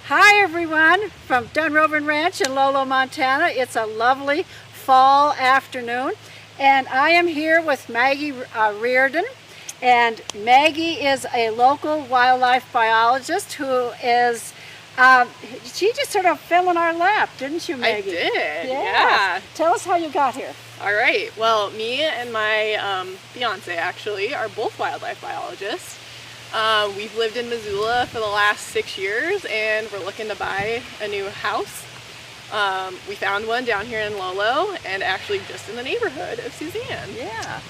Hi everyone from Dunrovin Ranch in Lolo, Montana. It's a lovely fall afternoon and I am here with Maggie Reardon. And Maggie is a local wildlife biologist who is, she just sort of fell in our lap, didn't you, Maggie? I did, Yes. yeah. Tell us how you got here. All right, well, me and my fiance actually are both wildlife biologists. We've lived in Missoula for the last 6 years and we're looking to buy a new house. We found one down here in Lolo and actually just in the neighborhood of Suzanne. Yeah.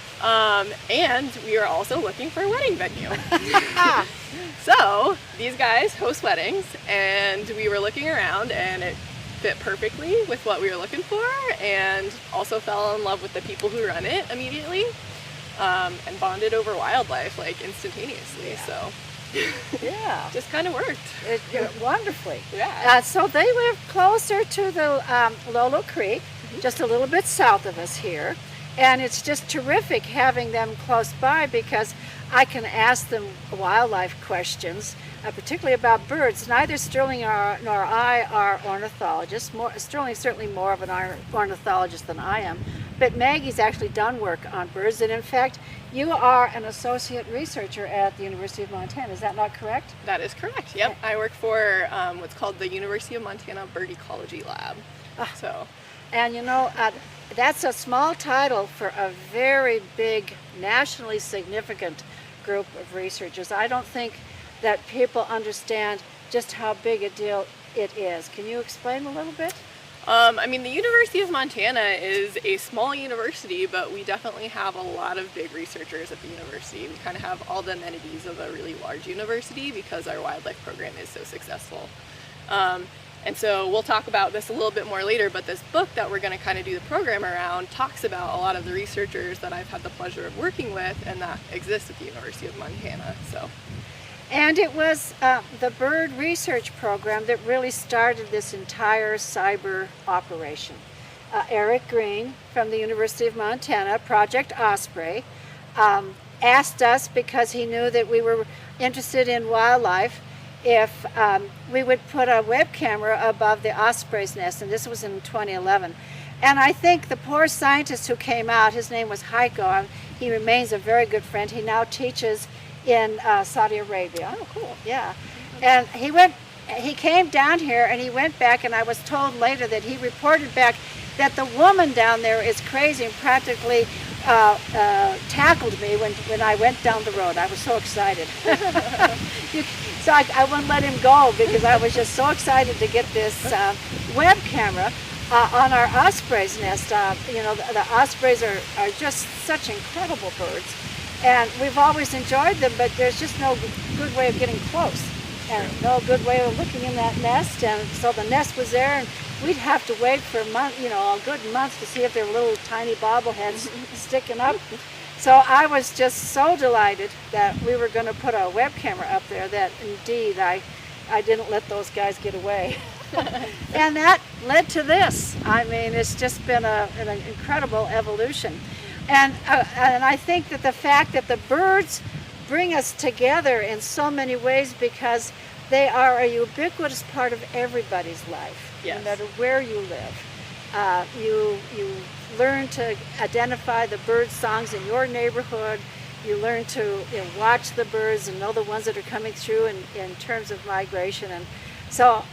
And we are also looking for a wedding venue. So these guys host weddings and we were looking around and it fit perfectly with what we were looking for, and also fell in love with the people who run it immediately, and bonded over wildlife like instantaneously. Yeah. So Yeah. just kind of worked. Wonderfully. Yeah. So they live closer to the Lolo Creek, just a little bit south of us here. And it's just terrific having them close by because I can ask them wildlife questions, particularly about birds. Neither Sterling nor I are ornithologists. Sterling's certainly more of an ornithologist than I am. But Maggie's actually done work on birds. And in fact, you are an associate researcher at the University of Montana. Is that not correct? That is correct. Yep. I work for what's called the University of Montana Bird Ecology Lab. So. And you know, that's a small title for a very big, nationally significant group of researchers. I don't think that people understand just how big a deal it is. Can you explain a little bit? I mean, the University of Montana is a small university, but we definitely have a lot of big researchers at the university. We kind of have all the amenities of a really large university because our wildlife program is so successful. And so we'll talk about this a little bit more later, but this book that we're going to kind of do the program around talks about a lot of the researchers that I've had the pleasure of working with and that exist at the University of Montana. So. And it was the bird research program that really started this entire cyber operation. Eric Green from the University of Montana, Project Osprey, asked us, because he knew that we were interested in wildlife, if we would put a web camera above the osprey's nest, and this was in 2011. And I think the poor scientist who came out, his name was Heiko, and he remains a very good friend. He now teaches in Saudi Arabia. Oh, cool. Yeah. And he came down here and he went back, and I was told later that he reported back that the woman down there is crazy and practically tackled me when I went down the road. I was so excited. So I wouldn't let him go because I was just so excited to get this web camera on our osprey's nest. You know, the ospreys are just such incredible birds. And we've always enjoyed them, but there's just no good way of getting close. And no good way of looking in that nest. And so the nest was there, and we'd have to wait for a good month to see if there were little tiny bobbleheads sticking up. So I was just so delighted that we were going to put a web camera up there that indeed I didn't let those guys get away. And that led to this. I mean, it's just been an incredible evolution. And I think that the fact that the birds bring us together in so many ways, because they are a ubiquitous part of everybody's life, yes. No matter where you live. You learn to identify the bird songs in your neighborhood. You learn to watch the birds and know the ones that are coming through in terms of migration. And so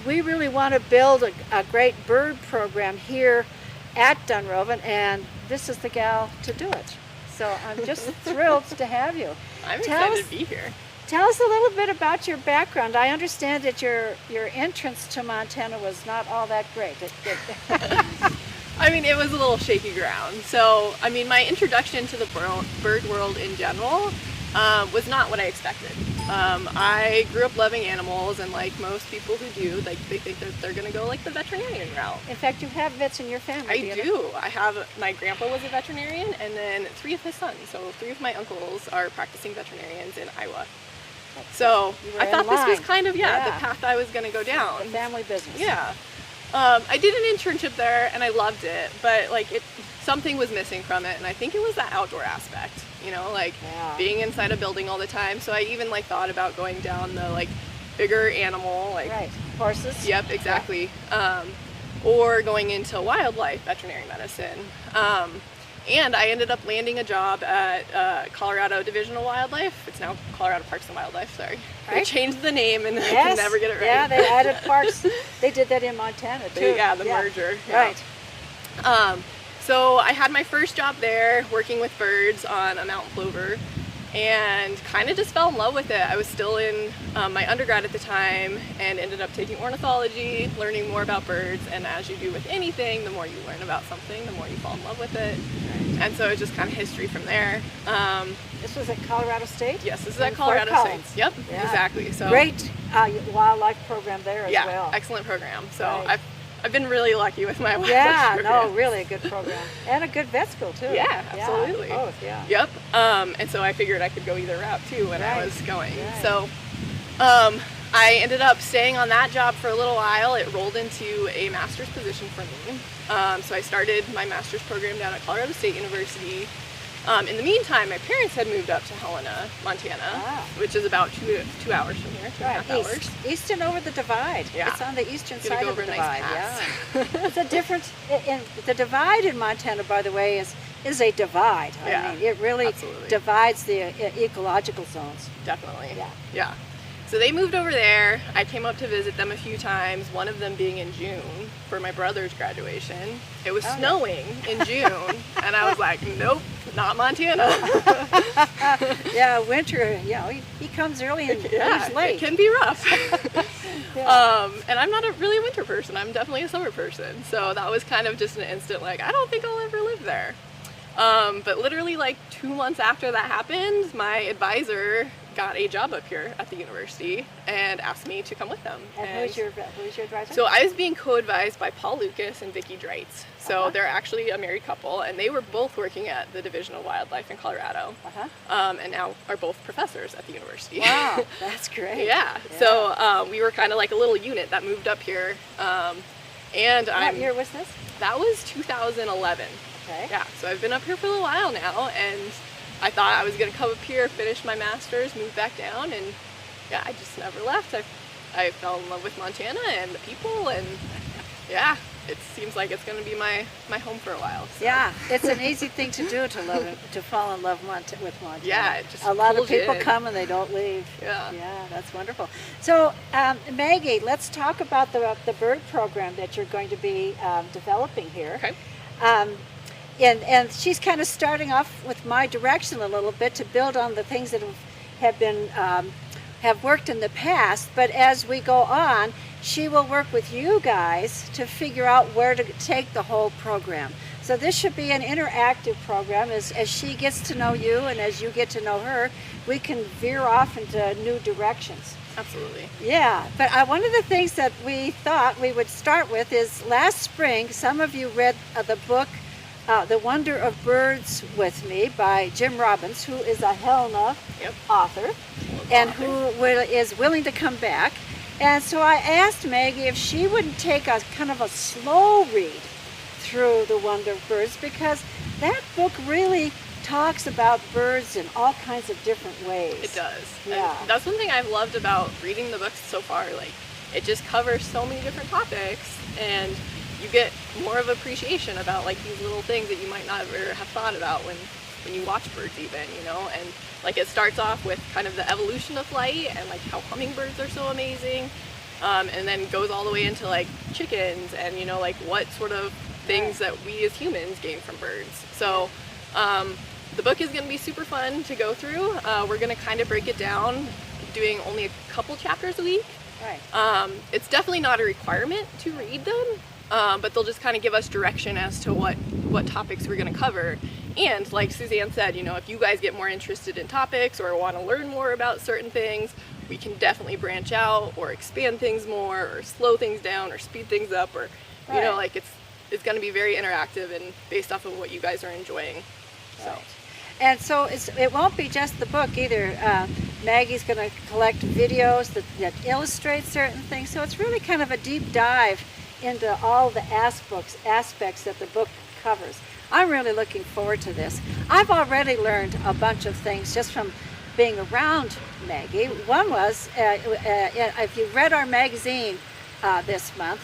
we really want to build a great bird program here at Dunrovin, and this is the gal to do it. So I'm just thrilled to have you. I'm excited to be here. Tell us a little bit about your background. I understand that your entrance to Montana was not all that great. I mean, it was a little shaky ground. So, I mean, my introduction to the bird world in general was not what I expected. I grew up loving animals, and like most people who do, like they think that they're going to go like the veterinarian route. In fact, you have vets in your family. I do. I have, my grandpa was a veterinarian, and then 3 of his sons. So 3 of my uncles are practicing veterinarians in Iowa. So I thought this was kind of, the path I was going to go down. The family business. Yeah. I did an internship there and I loved it, but like something was missing from it, and I think it was the outdoor aspect, you know, like being inside a building all the time. So I even like thought about going down the like bigger animal, like Right. Horses. Yep, exactly. Or going into wildlife veterinary medicine. And I ended up landing a job at Colorado Division of Wildlife. It's now Colorado Parks and Wildlife, sorry. They Right. changed the name and I Yes. can never get it right. Yeah, they added parks. They did that in Montana too. Yeah, the merger. Yeah. Right. So I had my first job there working with birds on a mountain plover and kind of just fell in love with it. I was still in my undergrad at the time and ended up taking ornithology, learning more about birds, and as you do with anything, the more you learn about something, the more you fall in love with it. And so it's just kind of history from there. This was at Colorado State? Yes, this is In at Fort Colorado Collins. State. Yep, Yeah. exactly. So Great wildlife program there as yeah, well. excellent program. So Right. I've been really lucky with my wildlife Yeah, program. no, really a good program. And a good vet school too. Yeah, absolutely. Both, yeah. Yep. And so I figured I could go either route too when I Right. was going. Right. So I ended up staying on that job for a little while. It rolled into a master's position for me. So I started my master's program down at Colorado State University. In the meantime, my parents had moved up to Helena, Montana, which is about two hours from here, 2.5 hours. East and over the divide. Yeah. It's on the eastern Gonna side go of the over a nice divide. pass. Yeah. It's a different. The divide in Montana, by the way, is a divide. Yeah, I mean, it really absolutely. divides the ecological zones. Definitely. Yeah. Yeah. So they moved over there. I came up to visit them a few times, one of them being in June for my brother's graduation. It was snowing in June, and I was like, nope, not Montana. Yeah, winter. You know, he comes early and leaves late. It can be rough. Yeah. And I'm not really a winter person. I'm definitely a summer person. So that was kind of just an instant like, I don't think I'll ever live there. But literally like 2 months after that happened, my advisor got a job up here at the university and asked me to come with them. And who's your advisor? So I was being co-advised by Paul Lucas and Vicki Dreitz. So they're actually a married couple, and they were both working at the Division of Wildlife in Colorado, and now are both professors at the university. Wow, that's great. Yeah. So we were kind of like a little unit that moved up here. And What year was this? That was 2011. Okay. Yeah. So I've been up here for a little while now, and I thought I was going to come up here, finish my master's, move back down, and yeah, I just never left. I fell in love with Montana and the people, and yeah, it seems like it's going to be my home for a while. So. Yeah, it's an easy thing to do to fall in love with Montana. Yeah, it just a lot of pulls you people in. come and they don't leave. Yeah. Yeah, that's wonderful. So, Maggie, let's talk about the bird program that you're going to be developing here. Okay. And she's kind of starting off with my direction a little bit to build on the things that have worked in the past. But as we go on, she will work with you guys to figure out where to take the whole program. So this should be an interactive program. As she gets to know you and as you get to know her, we can veer off into new directions. Absolutely. Yeah, but one of the things that we thought we would start with is last spring, some of you read the book The Wonder of Birds with me by Jim Robbins, who is a Helena author and who is willing to come back. And so I asked Maggie if she wouldn't take a kind of a slow read through The Wonder of Birds, because that book really talks about birds in all kinds of different ways. It does. Yeah. And that's one thing I've loved about reading the books so far. Like, it just covers so many different topics, and you get more of appreciation about like these little things that you might not ever have thought about when you watch birds even, you know. And like, it starts off with kind of the evolution of flight and like how hummingbirds are so amazing, and then goes all the way into like chickens and, you know, like what sort of things that we as humans gain from birds. So the book is going to be super fun to go through. We're going to kind of break it down, doing only a couple chapters a week. Right. It's definitely not a requirement to read them, but they'll just kind of give us direction as to what topics we're going to cover. And like Suzanne said, you know, if you guys get more interested in topics or want to learn more about certain things, we can definitely branch out or expand things more or slow things down or speed things up, or you know, like it's going to be very interactive and based off of what you guys are enjoying. So. Right. And so it won't be just the book either. Maggie's going to collect videos that illustrate certain things. So it's really kind of a deep dive into all the aspects that the book covers. I'm really looking forward to this. I've already learned a bunch of things just from being around Maggie. One was, if you read our magazine this month,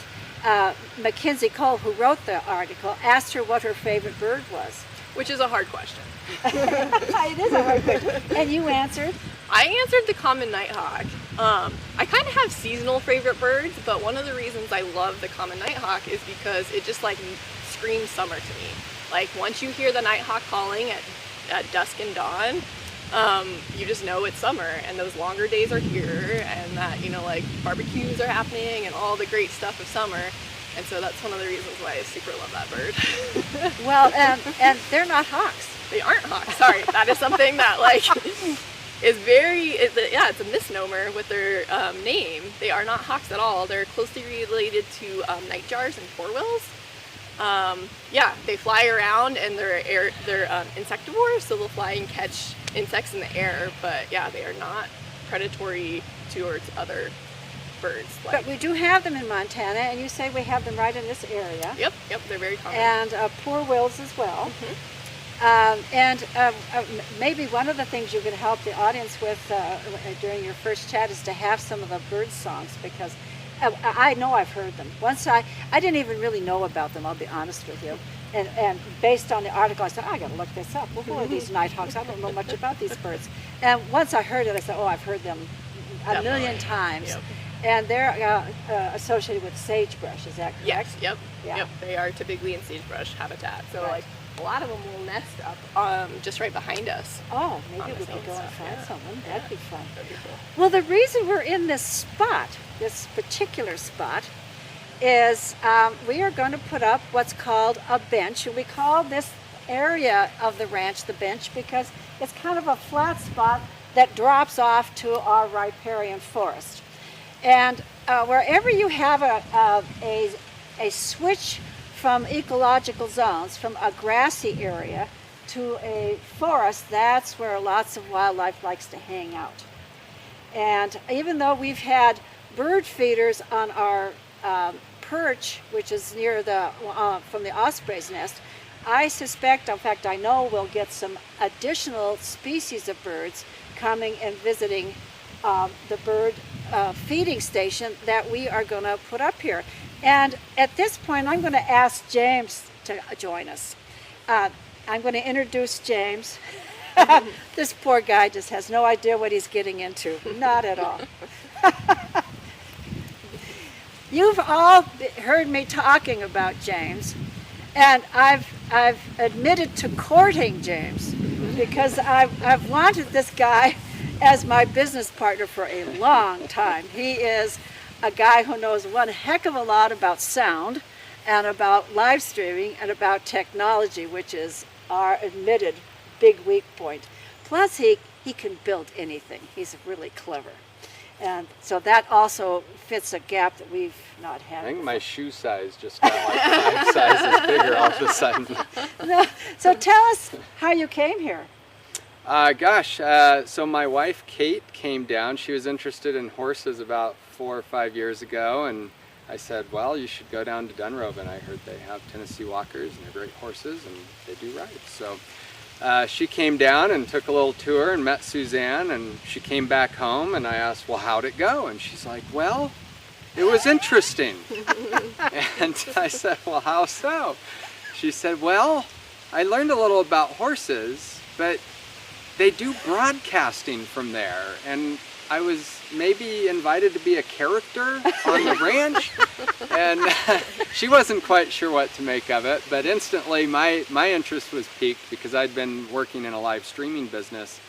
Mackenzie Cole, who wrote the article, asked her what her favorite bird was. Which is a hard question. It is a hard question. And you answered? I answered the common nighthawk. I kind of have seasonal favorite birds, but one of the reasons I love the common nighthawk is because it just like screams summer to me. Like once you hear the nighthawk calling at dusk and dawn, you just know it's summer and those longer days are here and that, you know, like barbecues are happening and all the great stuff of summer. And so that's one of the reasons why I super love that bird. Well, and they're not hawks. They aren't hawks, sorry. That is something that like is it's a misnomer with their name. They are not hawks at all. They're closely related to nightjars and four-wheels. They fly around and they're insectivores, so they'll fly and catch insects in the air, but yeah, they are not predatory towards other birds. But we do have them in Montana, and you say we have them right in this area. Yep, they're very common. And poor wills as well. Maybe one of the things you could help the audience with during your first chat is to have some of the bird songs, because I know I've heard them. Once I didn't even really know about them, I'll be honest with you. And based on the article, I said, I gotta look this up. Well, who are these nighthawks? I don't know much about these birds. And once I heard it, I said, oh, I've heard them a million times. Yep. And they're associated with sagebrush, is that correct? Yes, yep. Yeah. Yep, they are typically in sagebrush habitat. So like a lot of them will nest up just right behind us. Oh, maybe we could go and find someone. That'd be fun. That'd be cool. Well, the reason we're in this particular spot, is we are going to put up what's called a bench. And we call this area of the ranch the bench because it's kind of a flat spot that drops off to our riparian forest. And wherever you have a switch from ecological zones, from a grassy area to a forest, that's where lots of wildlife likes to hang out. And even though we've had bird feeders on our perch, which is near from the osprey's nest, I suspect, in fact I know, we'll get some additional species of birds coming and visiting the bird feeding station that we are going to put up here. And at this point I'm going to ask James to join us. I'm going to introduce James. This poor guy just has no idea what he's getting into. Not at all. You've all heard me talking about James, and I've admitted to courting James because I've wanted this guy as my business partner for a long time. He is a guy who knows one heck of a lot about sound and about live streaming and about technology, which is our admitted big weak point. Plus he can build anything. He's really clever. And so that also fits a gap that we've not had. I think my shoe size just got like 5 sizes bigger all of a sudden. No, so tell us how you came here. So my wife Kate came down. She was interested in horses about 4 or 5 years ago, and I said, well, you should go down to Dunrovin. I heard they have Tennessee walkers and they're great horses and they do rides. So she came down and took a little tour and met Suzanne, and she came back home and I asked, well, how'd it go? And she's like, well, it was interesting. And I said, well, how so? She said, well, I learned a little about horses, but they do broadcasting from there, and I was maybe invited to be a character on the ranch, and she wasn't quite sure what to make of it, but instantly my interest was piqued because I'd been working in a live streaming business,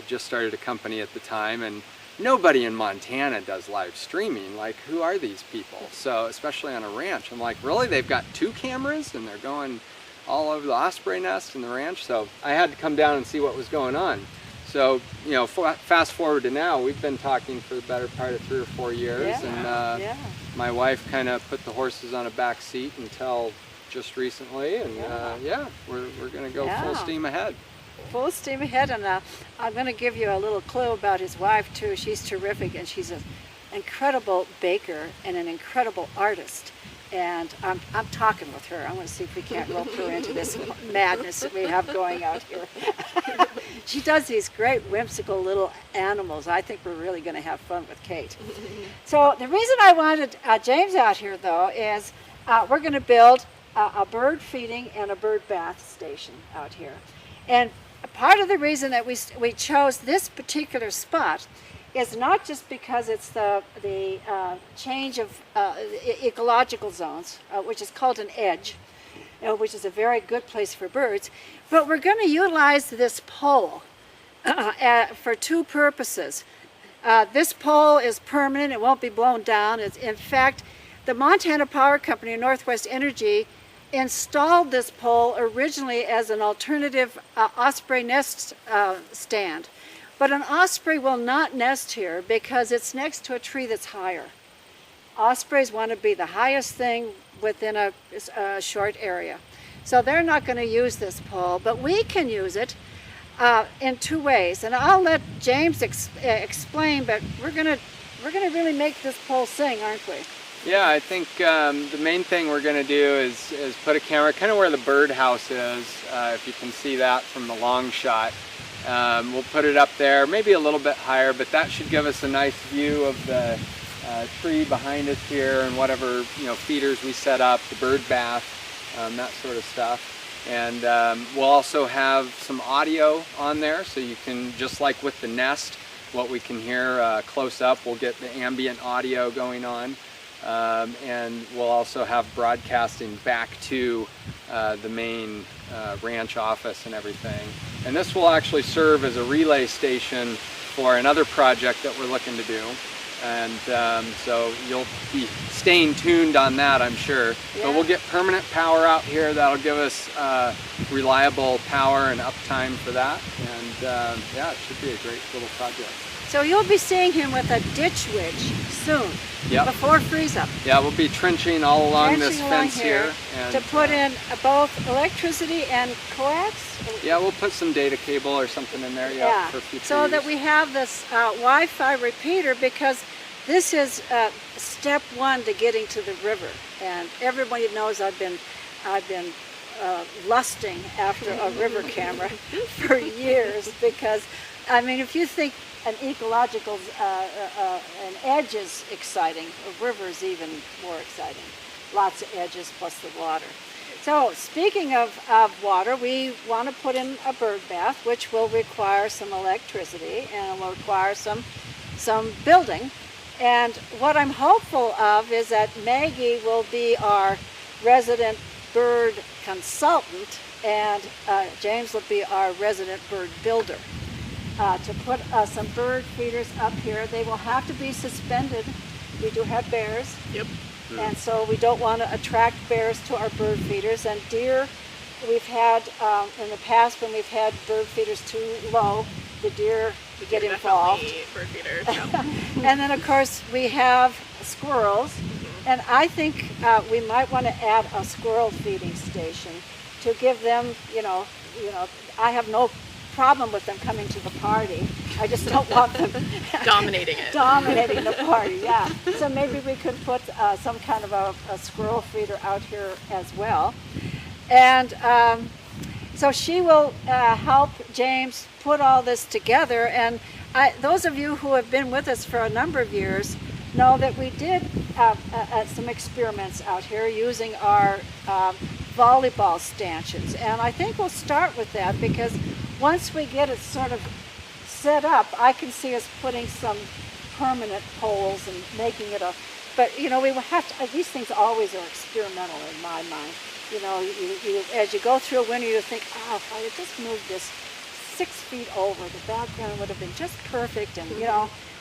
just started a company at the time, and nobody in Montana does live streaming. Like, who are these people? So, especially on a ranch, I'm like, really? They've got 2 cameras and they're going all over the osprey nest and the ranch? So I had to come down and see what was going on. So, you know, fast forward to now, we've been talking for the better part of 3 or 4 years, and my wife kind of put the horses on a back seat until just recently, and we're going to go full steam ahead. Full steam ahead, and I'm going to give you a little clue about his wife too. She's terrific, and she's an incredible baker and an incredible artist. And I'm talking with her. I want to see if we can't rope her into this madness that we have going out here. She does these great whimsical little animals. I think we're really going to have fun with Kate. So the reason I wanted James out here, though, is we're going to build a bird feeding and a bird bath station out here. And part of the reason that we chose this particular spot is not just because it's the change of ecological zones, which is called an edge, which is a very good place for birds, but we're going to utilize this pole for two purposes. This pole is permanent, it won't be blown down. In fact, the Montana Power Company and Northwest Energy installed this pole originally as an alternative osprey nest stand. But an osprey will not nest here because it's next to a tree that's higher. Ospreys want to be the highest thing within a short area. So they're not going to use this pole, but we can use it in two ways. And I'll let James explain, but we're going to really make this pole sing, aren't we? Yeah, I think the main thing we're going to do is put a camera kind of where the birdhouse is, if you can see that from the long shot. We'll put it up there, maybe a little bit higher, but that should give us a nice view of the tree behind us here and whatever feeders we set up, the bird bath, that sort of stuff. And we'll also have some audio on there, so you can, just like with the nest, what we can hear close up, we'll get the ambient audio going on. And we'll also have broadcasting back to the main ranch office and everything. And this will actually serve as a relay station for another project that we're looking to do. And so you'll be staying tuned on that, I'm sure. Yeah. But we'll get permanent power out here that'll give us reliable power and uptime for that. And yeah, it should be a great little project. So you'll be seeing him with a ditch witch soon, yep. Before freeze up. Yeah, we'll be trenching all along this fence here. And, to put in both electricity and coax? Yeah, we'll put some data cable or something in there, yeah. For future so use. that we have this Wi-Fi repeater, because this is step one to getting to the river. And everybody knows I've been lusting after a river camera for years, because I mean, if you think an ecological, an edge is exciting, a river is even more exciting. Lots of edges plus the water. So speaking of water, we want to put in a bird bath, which will require some electricity and will require some building. And what I'm hopeful of is that Maggie will be our resident bird consultant, and James will be our resident bird builder. To put some bird feeders up here. They will have to be suspended. We do have bears. Yep. And so we don't want to attract bears to our bird feeders. And deer, we've had, in the past when we've had bird feeders too low, the deer get involved. Bird feeders, yeah. And then of course we have squirrels. Mm-hmm. And I think we might want to add a squirrel feeding station to give them, I have no problem with them coming to the party. I just don't want them dominating it. Dominating the party, yeah. So maybe we could put some kind of a squirrel feeder out here as well. And so she will help James put all this together. And those of you who have been with us for a number of years know that we did some experiments out here using our volleyball stanchions. And I think we'll start with that, because once we get it sort of set up, I can see us putting some permanent poles and making it but we will have to, these things always are experimental in my mind. You as you go through a winter, you think, if I had just moved this 6 feet over, the background would have been just perfect, and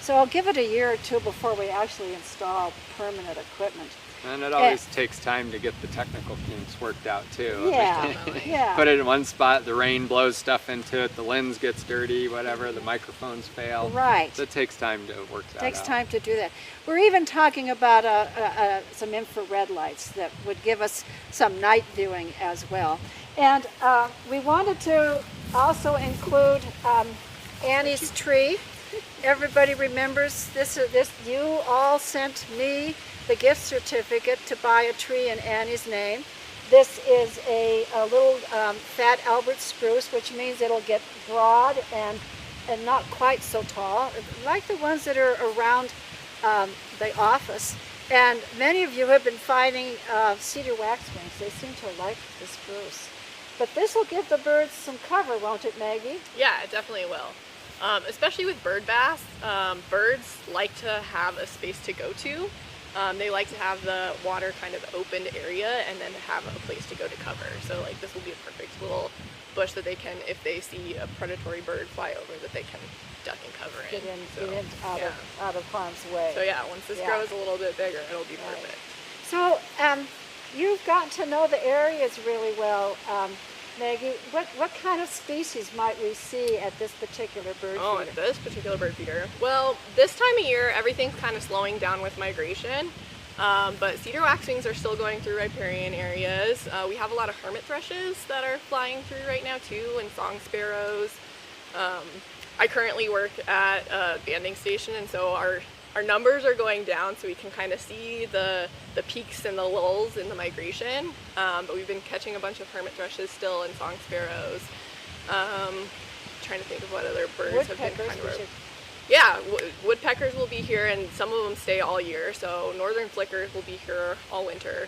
so I'll give it a year or two before we actually install permanent equipment. And it always takes time to get the technical kinks worked out too. Yeah, yeah. Put it in one spot, the rain blows stuff into it, the lens gets dirty, whatever, the microphones fail. Right. So it takes time to work that out. It takes time to do that. We're even talking about some infrared lights that would give us some night viewing as well. And we wanted to also include Annie's tree. Everybody remembers this. You all sent me the gift certificate to buy a tree in Annie's name. This is a little fat Albert spruce, which means it'll get broad and not quite so tall, like the ones that are around the office. And many of you have been finding cedar waxwings. They seem to like the spruce. But this will give the birds some cover, won't it, Maggie? Yeah, it definitely will. Especially with bird baths, birds like to have a space to go to. They like to have the water kind of opened area and then to have a place to go to cover. So like this will be a perfect little bush that they can, if they see a predatory bird fly over, that they can duck and cover in. Get in out of harm's way. So yeah, once this grows a little bit bigger, it'll be perfect. So you've gotten to know the areas really well. Maggie, what kind of species might we see at this particular bird feeder? Oh, at this particular bird feeder? Well, this time of year, everything's kind of slowing down with migration, but cedar waxwings are still going through riparian areas. We have a lot of hermit thrushes that are flying through right now too, and song sparrows. I currently work at a banding station, and so our numbers are going down, so we can kind of see the peaks and the lulls in the migration. But we've been catching a bunch of hermit thrushes still and song sparrows. Trying to think of what other birds have been kind of... Yeah, woodpeckers will be here, and some of them stay all year. So northern flickers will be here all winter.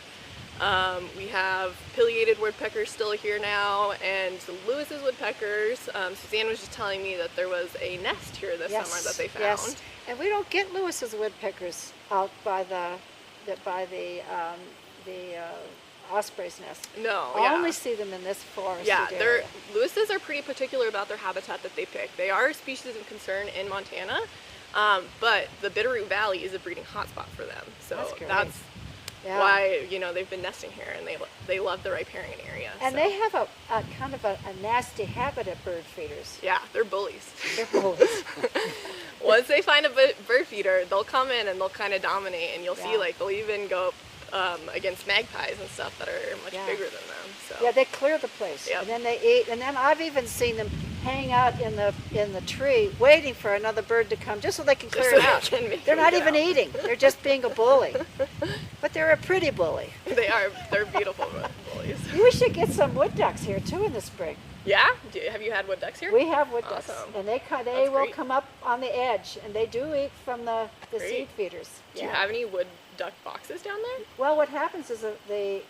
We have pileated woodpeckers still here now, and some Lewis's woodpeckers. Suzanne was just telling me that there was a nest here this summer that they found. Yes, and we don't get Lewis's woodpeckers out by the osprey's nest. No, I only see them in this forest. Yeah, Lewis's are pretty particular about their habitat that they pick. They are a species of concern in Montana, but the Bitterroot Valley is a breeding hotspot for them. So that's why they've been nesting here, and they love the riparian area. And they have a kind of a nasty habit at bird feeders. Yeah, they're bullies. They're bullies. Once they find a bird feeder, they'll come in and they'll kind of dominate, and you'll see they'll even go against magpies and stuff that are much bigger than them. So. Yeah, they clear the place, and then they eat. And then I've even seen them hang out in the tree, waiting for another bird to come, just so they can clear it out. They're not even eating; they're just being a bully. But they're a pretty bully. They are. They're beautiful bullies. We should get some wood ducks here too in the spring. Yeah? Have you had wood ducks here? We have wood ducks, and they will great. come up on the edge, and they do eat from the seed feeders. Do you have any wood duck boxes down there? Well, what happens is the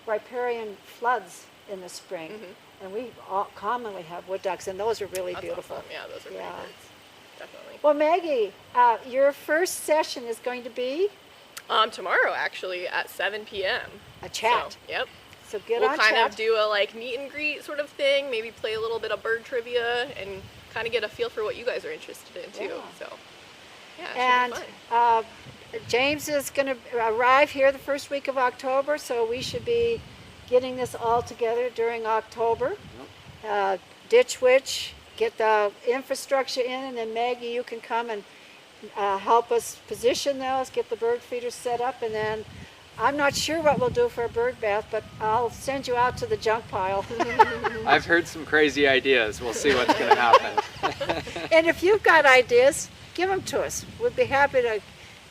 riparian floods in the spring, and we commonly have wood ducks, and those are really beautiful. Awesome. Yeah, those are great birds. Definitely. Well, Maggie, your first session is going to be? Tomorrow, actually, at 7 p.m. A chat. So, yep. So get we'll on kind chat. of do a meet and greet sort of thing, maybe play a little bit of bird trivia, and kind of get a feel for what you guys are interested in too. So, yeah, it should be fun. James is going to arrive here the first week of October, so we should be getting this all together during October. Ditch Witch, get the infrastructure in, and then Maggie, you can come and help us position those, get the bird feeders set up, and then I'm not sure what we'll do for a bird bath, but I'll send you out to the junk pile. I've heard some crazy ideas. We'll see what's going to happen. And if you've got ideas, give them to us. We'd be happy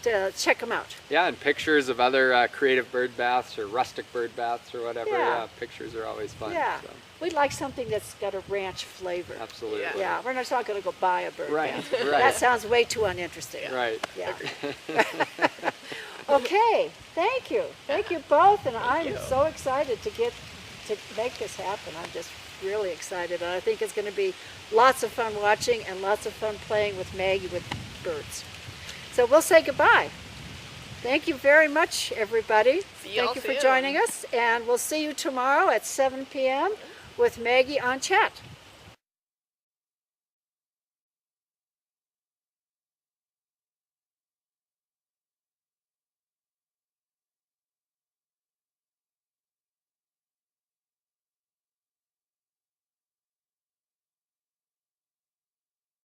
to check them out. Yeah, and pictures of other creative bird baths or rustic bird baths or whatever. Yeah. Pictures are always fun. Yeah. So. We'd like something that's got a ranch flavor. Absolutely. Yeah, we're not going to go buy a bird bath. Right. That sounds way too uninteresting. Right. Yeah. Okay, thank you. Thank you both, and I'm so excited to make this happen. I'm just really excited, and I think it's going to be lots of fun watching and lots of fun playing with Maggie with birds. So we'll say goodbye. Thank you very much, everybody. Thank you for joining us, and we'll see you tomorrow at 7 p.m. with Maggie on Chat.